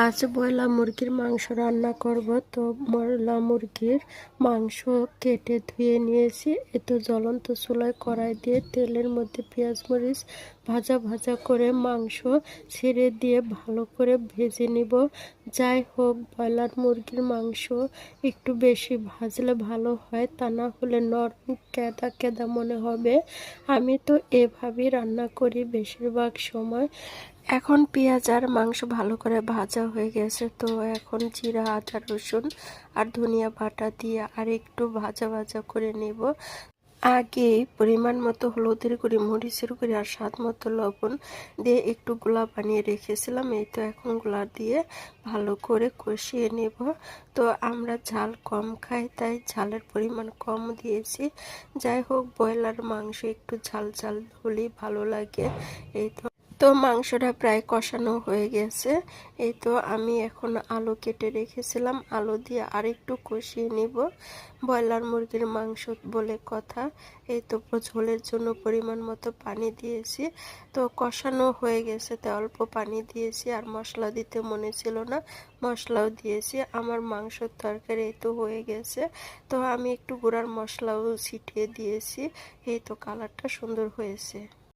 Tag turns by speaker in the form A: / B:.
A: আজ ব্রয়লার মুরগির মাংস রান্না করব। তো ব্রয়লার মুরগির মাংস কেটে ধুয়ে নিয়েছি। এতো জ্বলন্ত চুলায় কড়াই দিয়ে তেলের মধ্যে পেঁয়াজ মরিচ ভাজা ভাজা করে মাংস ছেড়ে দিয়ে ভালো করে ভেজে নিব। যাই হোক, ব্রয়লার মুরগির মাংস একটু বেশি ভাজলে ভালো হয়, তা না হলে নরম কেদা কেদা মনে হবে। আমি তো এভাবেই রান্না করি বেশিরভাগ সময়। এখন পেঁয়াজ আর মাংস ভালো করে ভাজা হয়ে গেছে, তো এখন জিরা আদা রসুন আর ধনিয়া বাটা দিয়ে আর একটু ভাজা ভাজা করে নেব। আগে পরিমাণ মতো হলুদের গুঁড়ি, মরিচের গুঁড়ি আর স্বাদ মতো লবণ দিয়ে একটু গোলা বানিয়ে রেখেছিলাম। এই তো এখন গোলা দিয়ে ভালো করে কষিয়ে নেব। তো আমরা ঝাল কম খাই, তাই ঝালের পরিমাণ কম দিয়েছি। যাই হোক, ব্রয়লার মাংস একটু ঝাল ঝাল হলেই ভালো লাগে। এই তো মাংসটা প্রায় কষানো হয়ে গেছে। এই তো আমি এখন আলু কেটে রেখেছিলাম, আলু দিয়ে আরেকটু কষিয়ে নিব। ব্রয়লার মুরগির মাংস বলে কথা। এই তো ঝোলের জন্য পরিমাণ মতো পানি দিয়েছি। তো কষানো হয়ে গেছে, তাই অল্প পানি দিয়েছি, আর মশলা দিতে মনে ছিল না, মশলাও দিয়েছি। আমার মাংসের তরকারি এই তো হয়ে গেছে। তো আমি একটু গুঁড়ার মশলাও ছিটিয়ে দিয়েছি। এই তো কালারটা সুন্দর হয়েছে।